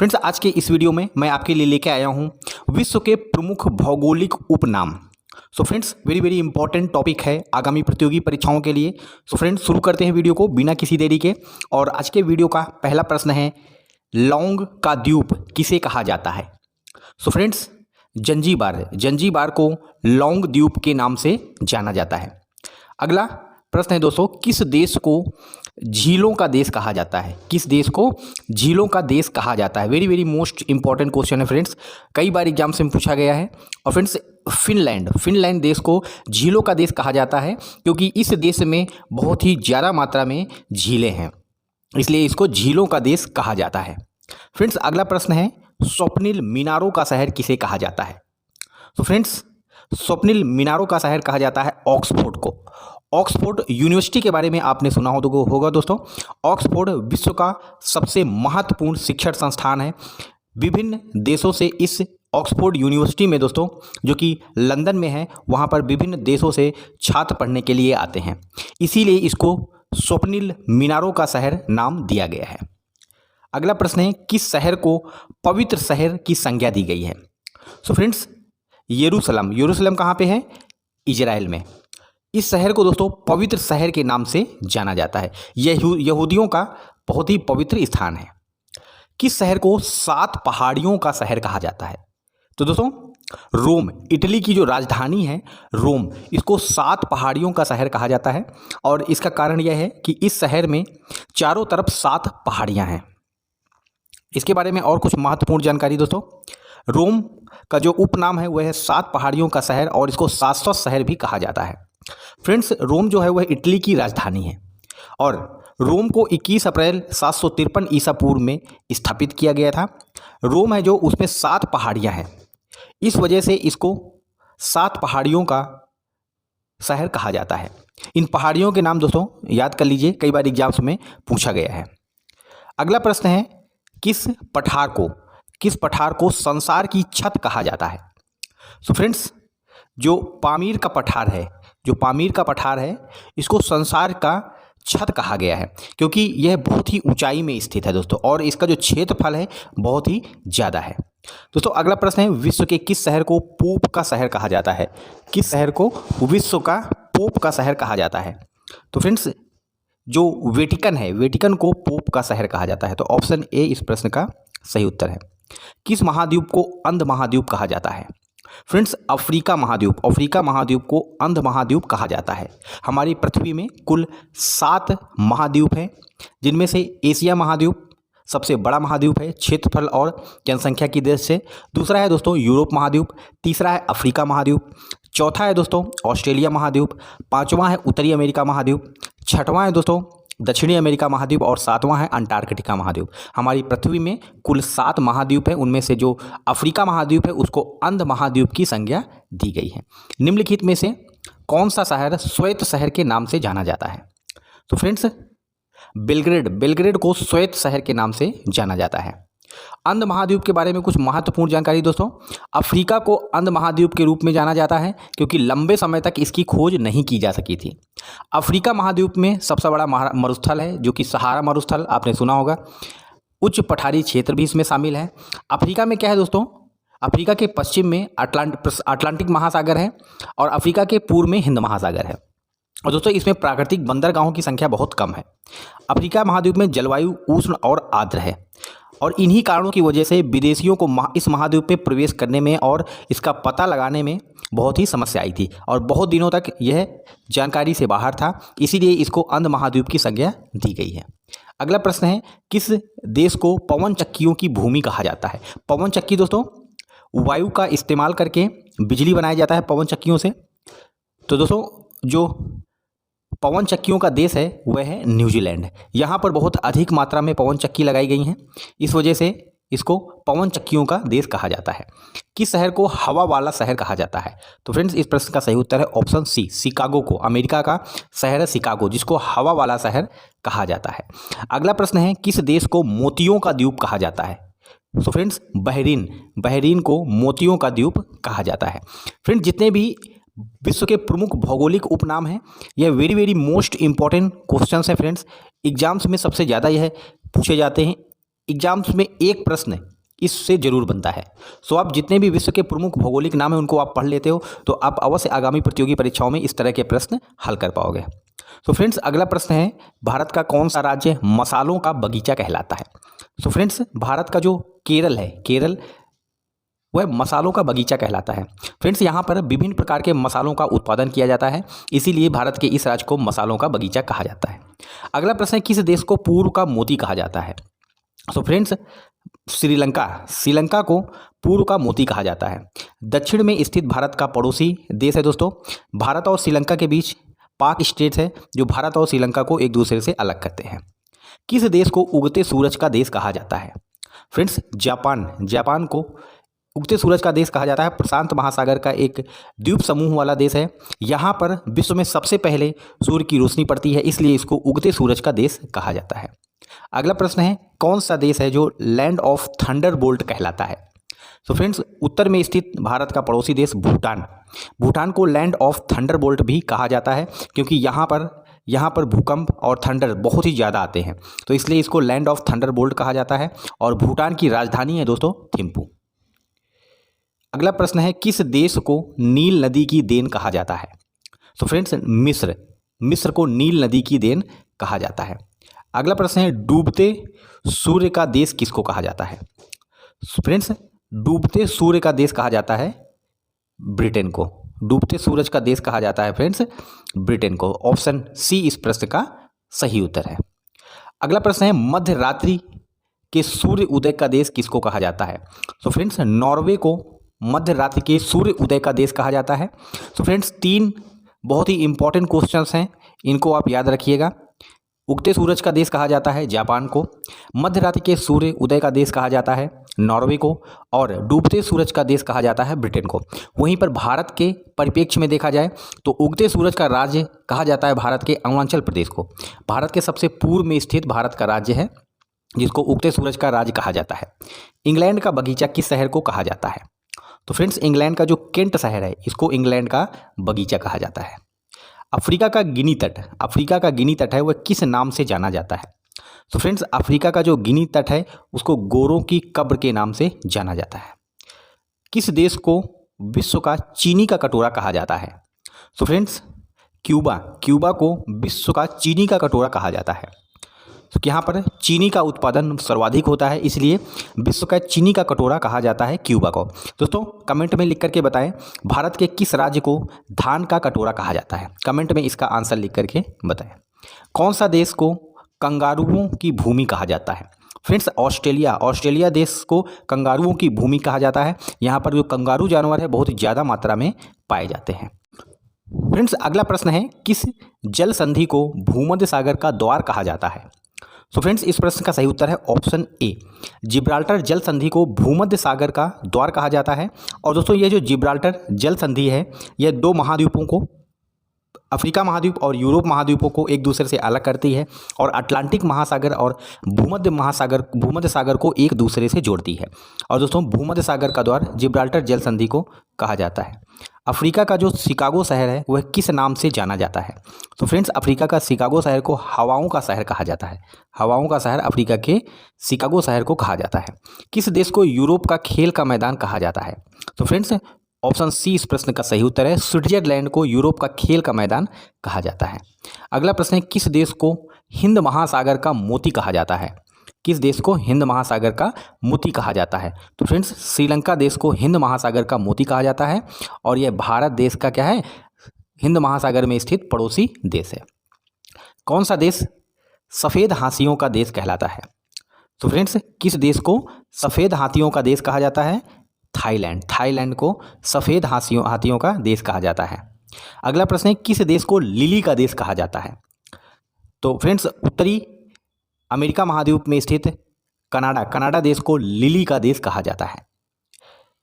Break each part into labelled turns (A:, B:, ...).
A: Friends, आज के इस वीडियो में मैं आपके लिए लेके आया हूँ विश्व के प्रमुख भौगोलिक उपनाम। So friends, very very important topic है आगामी प्रतियोगी परीक्षाओं के लिए। सो फ्रेंड्स, शुरू करते हैं वीडियो को बिना किसी देरी के। और आज के वीडियो का पहला प्रश्न है, लौंग का द्वीप किसे कहा जाता है? सो फ्रेंड्स, जंजीबार को लौंग द्वीप के नाम से जाना जाता है। अगला प्रश्न है दोस्तों, किस देश को झीलों का देश कहा जाता है? किस देश को झीलों का देश कहा जाता है? Very very most important question है फ्रेंड्स, कई बार एग्जाम से पूछा गया है। और फ्रेंड्स, फिनलैंड देश को झीलों का देश कहा जाता है क्योंकि इस देश में बहुत ही ज़्यादा मात्रा में झीलें हैं, इसलिए इसको झीलों का देश कहा जाता है। फ्रेंड्स, अगला प्रश्न है, स्वप्निल मीनारों का शहर किसे कहा जाता है? तो फ्रेंड्स, स्वप्निल मीनारों का शहर कहा जाता है ऑक्सफोर्ड को। ऑक्सफोर्ड यूनिवर्सिटी के बारे में आपने सुना होगा दोस्तों। ऑक्सफोर्ड विश्व का सबसे महत्वपूर्ण शिक्षण संस्थान है। विभिन्न देशों से इस ऑक्सफोर्ड यूनिवर्सिटी में दोस्तों, जो कि लंदन में है, वहाँ पर विभिन्न देशों से छात्र पढ़ने के लिए आते हैं, इसीलिए इसको स्वप्निल मीनारों का शहर नाम दिया गया है। अगला प्रश्न है, किस शहर को पवित्र शहर की संज्ञा दी गई है? सो फ्रेंड्स, यरूशलेम कहाँ पे है? इजराइल में। इस शहर को दोस्तों पवित्र शहर के नाम से जाना जाता है। यह यहूदियों का बहुत ही पवित्र स्थान है। किस शहर को 7 पहाड़ियों का शहर कहा जाता है? तो दोस्तों, रोम, इटली की जो राजधानी है रोम, इसको 7 पहाड़ियों का शहर कहा जाता है। और इसका कारण यह है कि इस शहर में चारों तरफ 7 पहाड़ियाँ हैं। इसके बारे में और कुछ महत्वपूर्ण जानकारी दोस्तों, रोम का जो उपनाम है वह है 7 पहाड़ियों का शहर, और इसको शाश्वत शहर भी कहा जाता है। फ्रेंड्स, रोम जो है वह इटली की राजधानी है और रोम को 21 अप्रैल 753 ईसा पूर्व में स्थापित किया गया था। रोम है जो, उसमें 7 पहाड़ियाँ हैं, इस वजह से इसको 7 पहाड़ियों का शहर कहा जाता है। इन पहाड़ियों के नाम दोस्तों याद कर लीजिए, कई बार एग्जाम्स में पूछा गया है। अगला प्रश्न है, किस पठार को संसार की छत कहा जाता है? सो फ्रेंड्स, जो पामीर का पठार है इसको संसार का छत कहा गया है क्योंकि यह बहुत ही ऊंचाई में स्थित है दोस्तों, और इसका जो क्षेत्रफल है बहुत ही ज़्यादा है। दोस्तों, अगला प्रश्न है, विश्व के किस शहर को पोप का शहर कहा जाता है? किस शहर को विश्व का पोप का शहर कहा जाता है? तो फ्रेंड्स, जो वेटिकन को पोप का शहर कहा जाता है। तो ऑप्शन ए इस प्रश्न का सही उत्तर है। किस महाद्वीप को अंध महाद्वीप कहा जाता है? फ्रेंड्स, अफ्रीका महाद्वीप को अंध महाद्वीप कहा जाता है। हमारी पृथ्वी में कुल 7 महाद्वीप हैं, जिनमें से एशिया महाद्वीप सबसे बड़ा महाद्वीप है क्षेत्रफल और जनसंख्या की दृष्टि से। दूसरा है दोस्तों यूरोप महाद्वीप। तीसरा है अफ्रीका महाद्वीप। चौथा है दोस्तों ऑस्ट्रेलिया महाद्वीप। पाँचवां है उत्तरी अमेरिका महाद्वीप। छठवां है दोस्तों दक्षिणी अमेरिका महाद्वीप। और 7वां है अंटार्कटिका महाद्वीप। हमारी पृथ्वी में कुल 7 महाद्वीप हैं, उनमें से जो अफ्रीका महाद्वीप है उसको अंध महाद्वीप की संज्ञा दी गई है। निम्नलिखित में से कौन सा शहर श्वेत शहर के नाम से जाना जाता है? तो फ्रेंड्स, बेलग्रेड को श्वेत शहर के नाम से जाना जाता है। अंध महाद्वीप के बारे में कुछ महत्वपूर्ण जानकारी दोस्तों, अफ्रीका को अंध महाद्वीप के रूप में जाना जाता है क्योंकि लंबे समय तक इसकी खोज नहीं की जा सकी थी। अफ्रीका महाद्वीप में सबसे बड़ा मरुस्थल है जो कि सहारा मरुस्थल, आपने सुना होगा। उच्च पठारी क्षेत्र भी इसमें शामिल है। अफ्रीका में क्या है दोस्तों, अफ्रीका के पश्चिम में अटलांटिक महासागर है और अफ्रीका के पूर्व में हिंद महासागर है। और दोस्तों, इसमें प्राकृतिक बंदरगाहों की संख्या बहुत कम है। अफ्रीका महाद्वीप में जलवायु उष्ण और आर्द्र है और इन्हीं कारणों की वजह से विदेशियों को इस महाद्वीप में प्रवेश करने में और इसका पता लगाने में बहुत ही समस्या आई थी और बहुत दिनों तक यह जानकारी से बाहर था, इसीलिए इसको अंध महाद्वीप की संज्ञा दी गई है। अगला प्रश्न है, किस देश को पवन चक्कियों की भूमि कहा जाता है? पवन चक्की दोस्तों, वायु का इस्तेमाल करके बिजली बनाया जाता है पवन चक्कियों से। तो दोस्तों, जो पवन चक्कियों का देश है वह है न्यूजीलैंड। यहाँ पर बहुत अधिक मात्रा में पवन चक्की लगाई गई हैं, इस वजह से इसको पवन चक्कियों का देश कहा जाता है। किस शहर को हवा वाला शहर कहा जाता है? तो फ्रेंड्स, इस प्रश्न का सही उत्तर है ऑप्शन सी, शिकागो को। अमेरिका का शहर है शिकागो, जिसको हवा वाला शहर कहा जाता है। अगला प्रश्न है, किस देश को मोतियों का द्वीप कहा जाता है? तो फ्रेंड्स, बहरीन को मोतियों का द्वीप कहा जाता है। फ्रेंड्स, जितने भी विश्व के प्रमुख भौगोलिक उपनाम हैं, यह very very most important questions हैं फ्रेंड्स। एग्जाम्स में सबसे ज़्यादा यह पूछे जाते हैं। एग्जाम्स में एक प्रश्न इससे जरूर बनता है। सो आप जितने भी विश्व के प्रमुख भौगोलिक नाम हैं उनको आप पढ़ लेते हो तो आप अवश्य आगामी प्रतियोगी परीक्षाओं में इस तरह के प्रश्न हल कर पाओगे। तो फ्रेंड्स अगला प्रश्न है, भारत का कौन सा राज्य मसालों का बगीचा कहलाता है? तो फ्रेंड्स भारत का जो केरल है, केरल वह मसालों का बगीचा कहलाता है। फ्रेंड्स यहाँ पर विभिन्न प्रकार के मसालों का उत्पादन किया जाता है, इसीलिए भारत के इस राज्य को मसालों का बगीचा कहा जाता है। अगला प्रश्न है, किस देश को पूर्व का मोती कहा जाता है? तो फ्रेंड्स श्रीलंका को पूर्व का मोती कहा जाता है। दक्षिण में स्थित भारत का पड़ोसी देश है दोस्तों। भारत और श्रीलंका के बीच पाक स्टेट है जो भारत और श्रीलंका को एक दूसरे से अलग करते हैं। किस देश को उगते सूरज का देश कहा जाता है? फ्रेंड्स जापान को उगते सूरज का देश कहा जाता है। प्रशांत महासागर का एक द्वीप समूह वाला देश है। यहाँ पर विश्व में सबसे पहले सूर्य की रोशनी पड़ती है, इसलिए इसको उगते सूरज का देश कहा जाता है। अगला प्रश्न है, कौन सा देश है जो लैंड ऑफ थंडरबोल्ट कहलाता है? तो फ्रेंड्स उत्तर में स्थित भारत का पड़ोसी देश भूटान को लैंड ऑफ थंडरबोल्ट भी कहा जाता है, क्योंकि यहाँ पर भूकंप और थंडर बहुत ही ज़्यादा आते हैं, तो इसलिए इसको लैंड ऑफ थंडरबोल्ट कहा जाता है। और भूटान की राजधानी है दोस्तों थिम्पू। अगला प्रश्न है, किस देश को नील नदी की देन कहा जाता है? तो फ्रेंड्स मिस्र को नील नदी की देन कहा जाता है। अगला प्रश्न है, डूबते सूर्य का देश किसको कहा जाता है? फ्रेंड्स डूबते सूर्य का देश कहा जाता है ब्रिटेन को। डूबते सूरज का देश कहा जाता है फ्रेंड्स ब्रिटेन को। ऑप्शन सी इस प्रश्न का सही उत्तर है। अगला प्रश्न है, मध्य रात्रि के सूर्य उदय का देश किसको कहा जाता है? तो फ्रेंड्स नॉर्वे को मध्य रात्रि के सूर्य उदय का देश कहा जाता है। तो फ्रेंड्स 3 बहुत ही इंपॉर्टेंट क्वेश्चंस हैं, इनको आप याद रखिएगा। उगते सूरज का देश कहा जाता है जापान को, मध्य रात्रि के सूर्य उदय का देश कहा जाता है नॉर्वे को, और डूबते सूरज का देश कहा जाता है ब्रिटेन को। वहीं पर भारत के परिप्रेक्ष्य में देखा जाए तो उगते सूरज का राज्य कहा जाता है भारत के अरुणाचल प्रदेश को। भारत के सबसे पूर्व में स्थित भारत का राज्य है जिसको उगते सूरज का राज्य कहा जाता है। इंग्लैंड का बगीचा किस शहर को कहा जाता है? तो फ्रेंड्स इंग्लैंड का जो केंट शहर है इसको इंग्लैंड का बगीचा कहा जाता है। अफ्रीका का गिनी तट है वह किस नाम से जाना जाता है? तो फ्रेंड्स अफ्रीका का जो गिनी तट है उसको गोरों की कब्र के नाम से जाना जाता है। किस देश को विश्व का चीनी का कटोरा कहा जाता है? तो फ्रेंड्स क्यूबा को विश्व का चीनी का कटोरा कहा जाता है। तो यहाँ पर चीनी का उत्पादन सर्वाधिक होता है, इसलिए विश्व का चीनी का कटोरा कहा जाता है क्यूबा को। दोस्तों कमेंट में लिख करके बताएं, भारत के किस राज्य को धान का कटोरा कहा जाता है? कमेंट में इसका आंसर लिख करके बताएं। कौन सा देश को कंगारुओं की भूमि कहा जाता है? फ्रेंड्स ऑस्ट्रेलिया देश को कंगारुओं की भूमि कहा जाता है। यहाँ पर जो कंगारू जानवर है बहुत ही ज़्यादा मात्रा में पाए जाते हैं। फ्रेंड्स अगला प्रश्न है, किस जल संधि को भूमध्य सागर का द्वार कहा जाता है? तो फ्रेंड्स इस प्रश्न का सही उत्तर है ऑप्शन ए, जिब्राल्टर जल संधि को भूमध्य सागर का द्वार कहा जाता है। और दोस्तों ये जो जिब्राल्टर जल संधि है यह 2 महाद्वीपों को, अफ्रीका महाद्वीप और यूरोप महाद्वीपों को एक दूसरे से अलग करती है और अटलांटिक महासागर और भूमध्य सागर को एक दूसरे से जोड़ती है। और दोस्तों भूमध्य सागर का द्वार जिब्राल्टर जल संधि को कहा जाता है। अफ्रीका का जो शिकागो शहर है वह किस नाम से जाना जाता है? तो फ्रेंड्स अफ्रीका का शिकागो शहर को हवाओं का शहर कहा जाता है। हवाओं का शहर अफ्रीका के शिकागो शहर को कहा जाता है। किस देश को यूरोप का खेल का मैदान कहा जाता है? तो फ्रेंड्स ऑप्शन सी इस प्रश्न का सही उत्तर है, स्विट्जरलैंड को यूरोप का खेल का मैदान कहा जाता है। अगला प्रश्न है, किस देश को हिंद महासागर का मोती कहा जाता है? किस देश को हिंद महासागर का मोती कहा जाता है? तो फ्रेंड्स श्रीलंका देश को हिंद महासागर का मोती कहा जाता है और यह भारत देश का क्या है, हिंद महासागर में स्थित पड़ोसी देश है। कौन सा देश सफ़ेद हाथियों का देश कहलाता है? तो फ्रेंड्स किस देश को सफ़ेद हाथियों का देश कहा जाता है? थाईलैंड को सफ़ेद हाथियों का देश कहा जाता है। अगला प्रश्न है, किस देश को लिली का देश कहा जाता है? तो फ्रेंड्स उत्तरी अमेरिका महाद्वीप में स्थित कनाडा देश को लिली का देश कहा जाता है।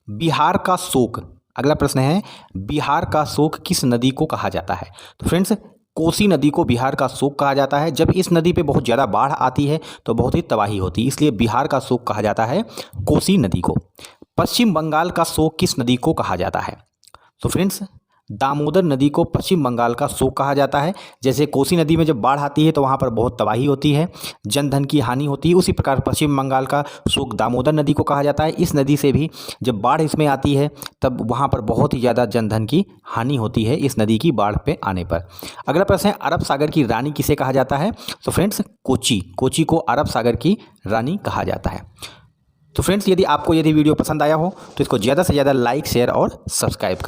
A: बिहार का शोक, अगला प्रश्न है, बिहार का शोक किस नदी को कहा जाता है? तो फ्रेंड्स कोसी नदी को बिहार का शोक कहा जाता है। जब इस नदी पे बहुत ज़्यादा बाढ़ आती है तो बहुत ही तबाही होती है, इसलिए बिहार का शोक कहा जाता है कोसी नदी को। पश्चिम बंगाल का शोक किस नदी को कहा जाता है? तो फ्रेंड्स दामोदर नदी को पश्चिम बंगाल का शोक कहा जाता है। जैसे कोसी नदी में जब बाढ़ आती है तो वहाँ पर बहुत तबाही होती है, जन धन की हानि होती है, उसी प्रकार पश्चिम बंगाल का शोक दामोदर नदी को कहा जाता है। इस नदी से भी जब बाढ़ इसमें आती है तब वहाँ पर बहुत ही ज़्यादा जन धन की हानि होती है इस नदी की बाढ़ पे आने पर। अगला प्रश्न है, अरब सागर की रानी किसे कहा जाता है? तो फ्रेंड्स कोची को अरब सागर की रानी कहा जाता है। तो फ्रेंड्स यदि वीडियो पसंद आया हो तो इसको ज़्यादा से ज़्यादा लाइक, शेयर और सब्सक्राइब